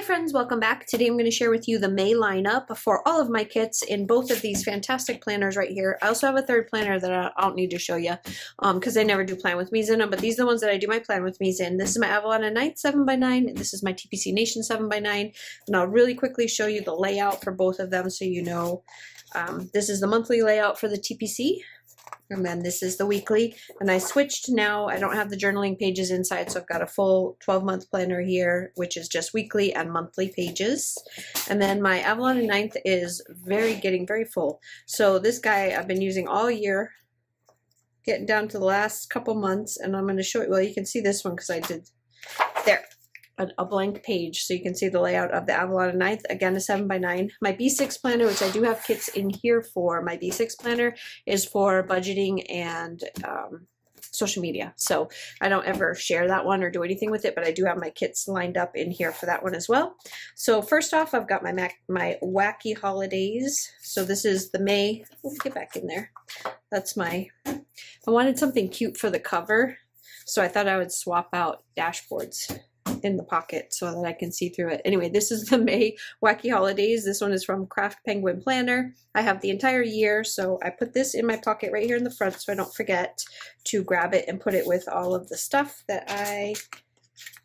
friends, welcome back. Today I'm going to share with you the May lineup for all of my kits in both of these fantastic planners right here. I also have a third planner that I don't need to show you because I never do plan with me's in them, but these are the ones that I do my plan with me's in. This is my Avalon Ninth 7x9. This is my TPC Nation 7x9. And I'll really quickly show you the layout for both of them so you know. This is the monthly layout for the TPC. And then this is the weekly, and I switched now. I don't have the journaling pages inside, so I've got a full 12-month planner here, which is just weekly and monthly pages. And then my Avalon Ninth is getting very full. So this guy I've been using all year, getting down to the last couple months, and I'm going to show you. Well, you can see this one because I did there. A blank page so you can see the layout of the Avalon Ninth. Again, a 7x9. My B6 planner, which I do have kits in here for, my B6 planner is for budgeting and social media. So I don't ever share that one or do anything with it, but I do have my kits lined up in here for that one as well. So first off, I've got my Wacky Holidays. So this is the May. Let's get back in there. That's I wanted something cute for the cover, so I thought I would swap out dashboards in the pocket so that I can see through it. Anyway, this is the May Wacky Holidays. This one is from Craft Penguin Planner. I have the entire year, so I put this in my pocket right here in the front so I don't forget to grab it and put it with all of the stuff that I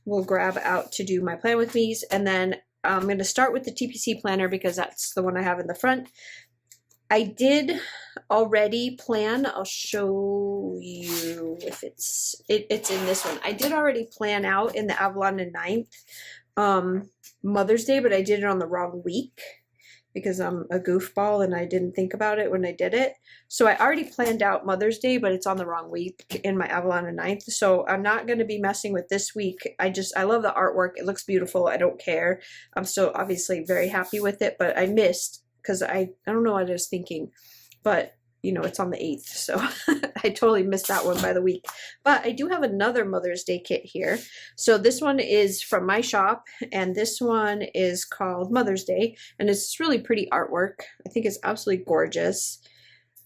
will grab out to do my plan with me's. And then I'm going to start with the TPC planner because that's the one I have in the front. I did already plan. I'll show you if it's in this one. I did already plan out in the Avalon Ninth Mother's Day, but I did it on the wrong week because I'm a goofball and I didn't think about it when I did it. So I already planned out Mother's Day, but it's on the wrong week in my Avalon Ninth. So I'm not going to be messing with this week. I love the artwork. It looks beautiful. I don't care. I'm still obviously very happy with it, but I missed because I don't know what I was thinking, but you know, it's on the 8th, so I totally missed that one by the week. But I do have another Mother's Day kit here. So this one is from my shop, and this one is called Mother's Day, and it's really pretty artwork. I think it's absolutely gorgeous.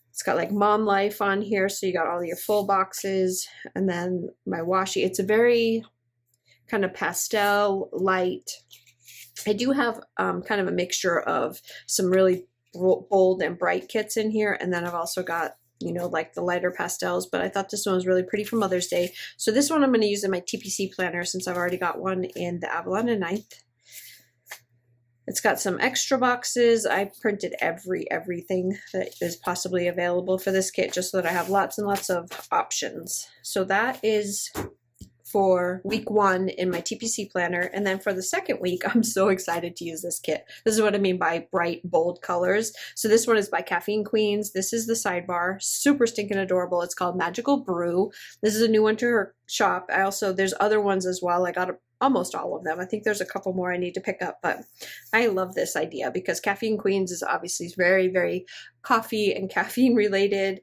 It's got like mom life on here, so you got all your full boxes, and then my washi. It's a very kind of pastel light. I do have kind of a mixture of some really bold and bright kits in here, and then I've also got, you know, like the lighter pastels, but I thought this one was really pretty for Mother's Day. So this one I'm going to use in my TPC planner since I've already got one in the Avalon Ninth. It's got some extra boxes. I printed everything that is possibly available for this kit just so that I have lots and lots of options. So that is for week 1 in my TPC planner. And then for the second week, I'm so excited to use this kit. This is what I mean by bright, bold colors. So this one is by Caffeine Queens. This is the sidebar, super stinking adorable. It's called Magical Brew. This is a new one to her shop. There's other ones as well. I got almost all of them. I think there's a couple more I need to pick up, but I love this idea because Caffeine Queens is obviously very, very coffee and caffeine related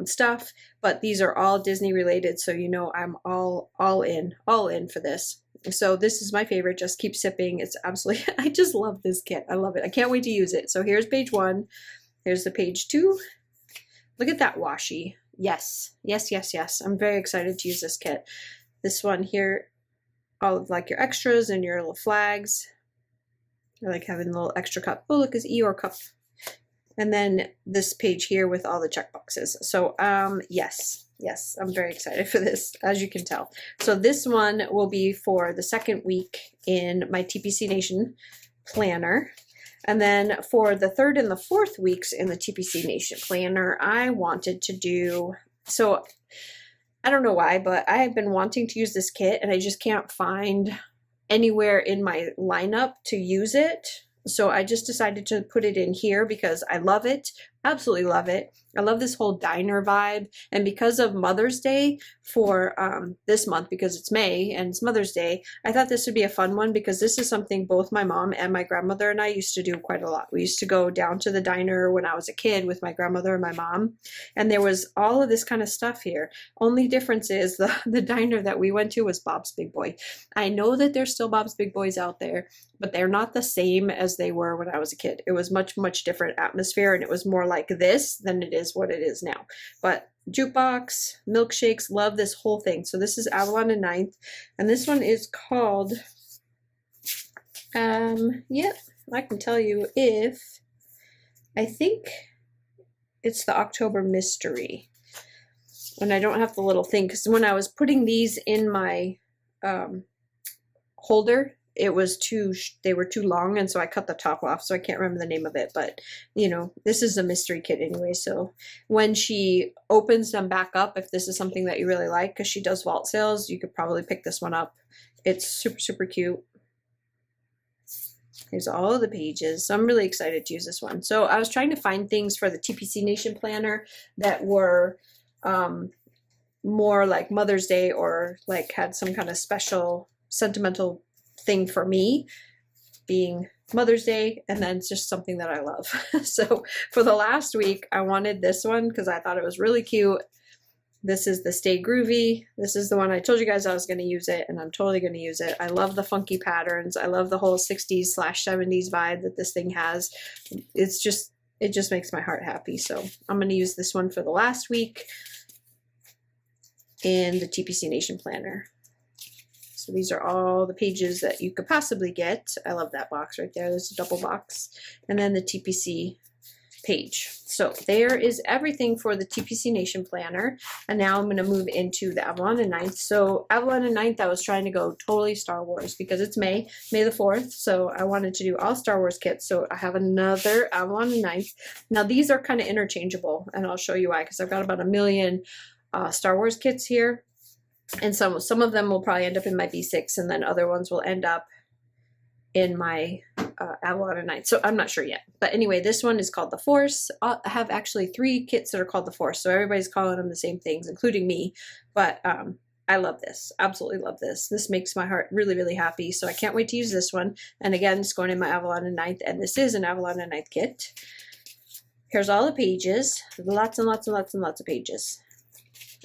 stuff, but these are all Disney related, so you know I'm all in for this. So this is my favorite, Just Keep Sipping. It's absolutely, I just love this kit. I love it. I can't wait to use it. So here's page 1. Here's the page 2. Look at that washi. Yes, yes, yes, yes. I'm very excited to use this kit. This one here, all of like your extras and your little flags. I like having a little extra cup. Oh, look, it's Eeyore cup. And then this page here with all the check boxes. So yes, I'm very excited for this, as you can tell. So this one will be for the second week in my TPC Nation planner. And then for the third and the fourth weeks in the TPC Nation planner, I wanted to do, so I don't know why, but I have been wanting to use this kit and I just can't find anywhere in my lineup to use it. So I just decided to put it in here because I love it. Absolutely love it. I love this whole diner vibe. And because of Mother's Day for this month, because it's May and it's Mother's Day, I thought this would be a fun one because this is something both my mom and my grandmother and I used to do quite a lot. We used to go down to the diner when I was a kid with my grandmother and my mom. And there was all of this kind of stuff here. Only difference is the diner that we went to was Bob's Big Boy. I know that there's still Bob's Big Boys out there, but they're not the same as they were when I was a kid. It was much, much different atmosphere, and it was more like this than it is what it is now. But jukebox, milkshakes, love this whole thing. So this is Avalon Ninth, and this one is called Yep, I can tell you if, I think it's the October Mystery. And I don't have the little thing, because when I was putting these in my holder, it was they were too long, and so I cut the top off, so I can't remember the name of it. But you know, this is a mystery kit anyway, so when she opens them back up, if this is something that you really like, because she does vault sales, you could probably pick this one up. It's super, super cute. Here's all the pages. So I'm really excited to use this one. So I was trying to find things for the TPC Nation planner that were more like Mother's Day, or like had some kind of special sentimental thing for me, being Mother's Day, and then it's just something that I love. So for the last week, I wanted this one because I thought it was really cute. This is the Stay Groovy. This is the one I told you guys I was going to use it, and I'm totally going to use it. I love the funky patterns. I love the whole 60s/70s vibe that this thing has. It just makes my heart happy. So I'm going to use this one for the last week in the TPC Nation planner. So these are all the pages that you could possibly get. I love that box right there. There's a double box. And then the TPC page. So there is everything for the TPC Nation planner. And now I'm going to move into the Avalon and 9th. So Avalon and 9th, I was trying to go totally Star Wars because it's May the 4th. So I wanted to do all Star Wars kits. So I have another Avalon and 9th. Now these are kind of interchangeable, and I'll show you why, because I've got about 1 million Star Wars kits here. And some of them will probably end up in my B6, and then other ones will end up in my Avalon and 9th. So I'm not sure yet. But anyway, this one is called the Force. I have actually 3 kits that are called the Force. So everybody's calling them the same things, including me. But I love this. Absolutely love this. This makes my heart really, really happy. So I can't wait to use this one. And again, it's going in my Avalon and 9th. And this is an Avalon and 9th kit. Here's all the pages. Lots and lots and lots and lots of pages.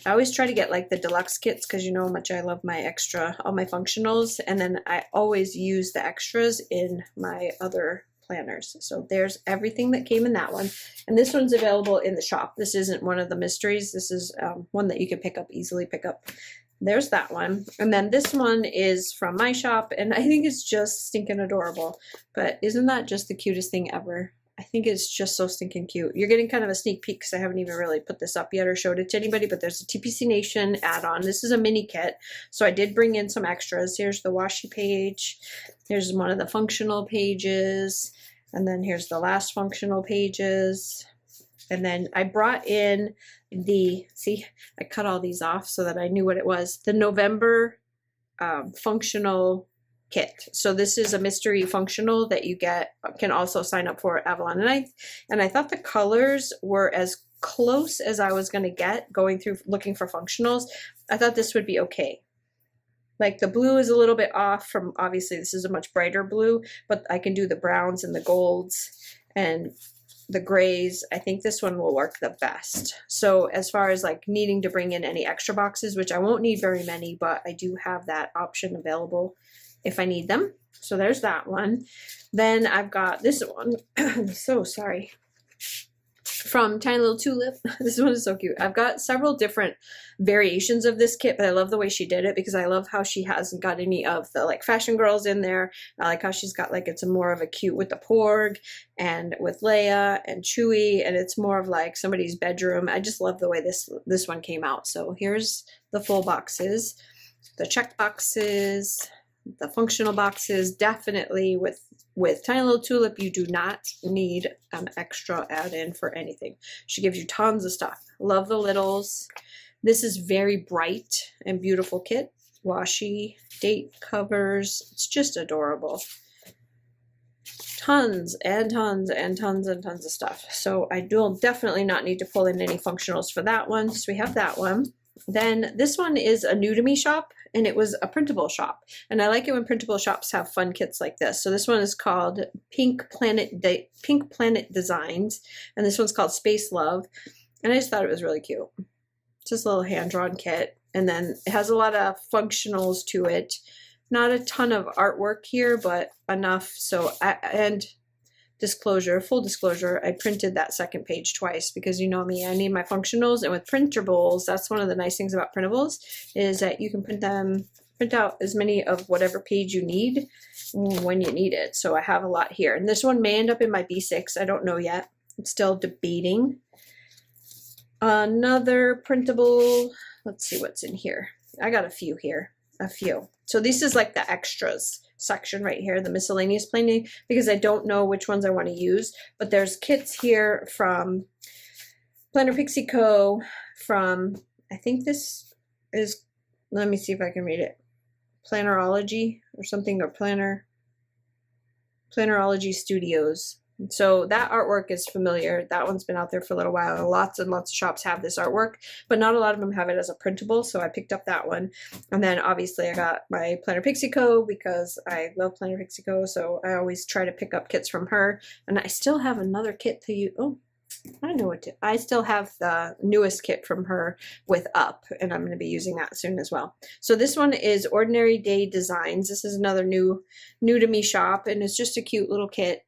I always try to get like the deluxe kits because you know how much I love my extra, all my functionals, and then I always use the extras in my other planners. So there's everything that came in that one, and this one's available in the shop. This isn't one of the mysteries. This is one that you can easily pick up. There's that one, and then this one is from my shop, and I think it's just stinking adorable. But isn't that just the cutest thing ever? I think it's just so stinking cute. You're getting kind of a sneak peek because I haven't even really put this up yet or showed it to anybody, but there's a TPC Nation add-on. This is a mini kit, so I did bring in some extras. Here's the washi page. Here's one of the functional pages, and then here's the last functional pages. And then I brought in see, I cut all these off so that I knew what it was. The November functional kit. So this is a mystery functional that you can also sign up for at Avalon and 9th. And I thought the colors were as close as I was going to get going through looking for functionals. I thought this would be okay. Like the blue is a little bit off from, obviously this is a much brighter blue, but I can do the browns and the golds and the grays. I think this one will work the best. So as far as like needing to bring in any extra boxes, which I won't need very many, but I do have that option available if I need them. So there's that one. Then I've got this one. I'm so sorry. From Tiny Little Tulip. This one is so cute. I've got several different variations of this kit, but I love the way she did it because I love how she hasn't got any of the like fashion girls in there. I like how she's got like, it's a more of a cute with the Porg and with Leia and Chewie, and it's more of like somebody's bedroom. I just love the way this one came out. So here's the full boxes, the check boxes, the functional boxes. Definitely with Tiny Little Tulip, you do not need an extra add-in for anything. She gives you tons of stuff. Love the littles. This is very bright and beautiful kit. Washi, date covers. It's just adorable. Tons and tons and tons and tons of stuff. So I will definitely not need to pull in any functionals for that one. So we have that one. Then this one is a new to me shop, and it was a printable shop. And I like it when printable shops have fun kits like this. So this one is called Pink Planet Designs, and this one's called Space Love. And I just thought it was really cute. It's just a little hand-drawn kit, and then it has a lot of functionals to it. Not a ton of artwork here, but enough. So full disclosure, I printed that second page twice because you know me, I need my functionals. And with printables, that's one of the nice things about printables is that you can print them print out as many of whatever page you need when you need it. So I have a lot here. And this one may end up in my B6. I don't know yet. I'm still debating. Another printable, let's see what's in here. I got a few here, a few. So this is like the extras section right here, the miscellaneous planning, because I don't know which ones I want to use. But there's kits here from Planner Pixie Co. from, I think this is, let me see if I can read it, Plannerology or something, or Plannerology Studios. So that artwork is familiar. That one's been out there for a little while. Lots and lots of shops have this artwork, but not a lot of them have it as a printable, so I picked up that one. And then obviously I got my Planner Pixie Co. because I love Planner Pixie Co., so I always try to pick up kits from her. And I still have another kit to use. Oh, I know what to, I still have the newest kit from her with Up, and I'm going to be using that soon as well. So this one is Ordinary Day Designs. This is another new to me shop, and it's just a cute little kit.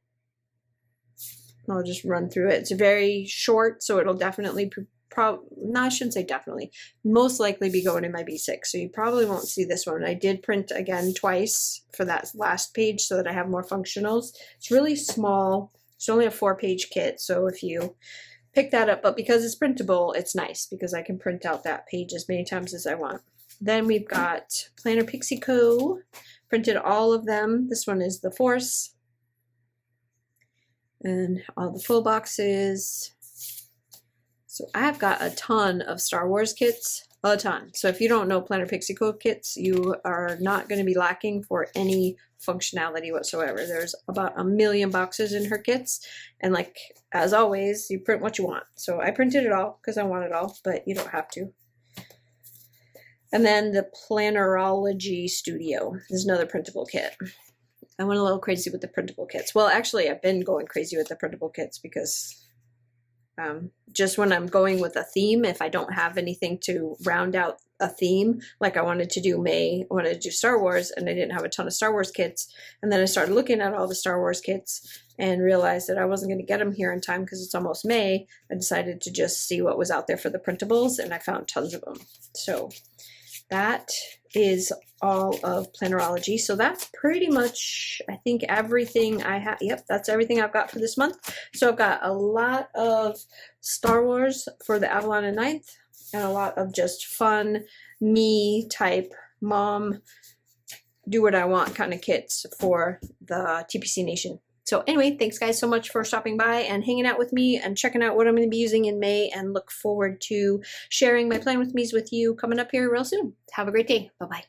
I'll just run through it. It's very short, so it'll definitely, no, I shouldn't say definitely, most likely be going in my B6, so you probably won't see this one. I did print again twice for that last page so that I have more functionals. It's really small. It's only a 4-page kit, so if you pick that up, but because it's printable, it's nice because I can print out that page as many times as I want. Then we've got Planner Pixie Co. Printed all of them. This one is The Force. And all the full boxes. So I've got a ton of Star Wars kits, a ton. So if you don't know Planner Pixie Co. kits, you are not going to be lacking for any functionality whatsoever. There's about 1 million boxes in her kits, and like as always, you print what you want. So I printed it all because I want it all, but you don't have to. And then the Plannerology Studio is another printable kit. I went a little crazy with the printable kits. Well, actually, I've been going crazy with the printable kits because just when I'm going with a theme, if I don't have anything to round out a theme, like I wanted to do May, I wanted to do Star Wars, and I didn't have a ton of Star Wars kits. And then I started looking at all the Star Wars kits and realized that I wasn't going to get them here in time because it's almost May. I decided to just see what was out there for the printables, and I found tons of them. So that is all of Plannerology. So that's pretty much, I think, everything I have. Yep, that's everything I've got for this month. So I've got a lot of Star Wars for the Avalon and Ninth, and a lot of just fun, me type, mom, do what I want kind of kits for the TPC Nation. So anyway, thanks guys so much for stopping by and hanging out with me and checking out what I'm going to be using in May, and look forward to sharing my Plan With Me's with you coming up here real soon. Have a great day. Bye-bye.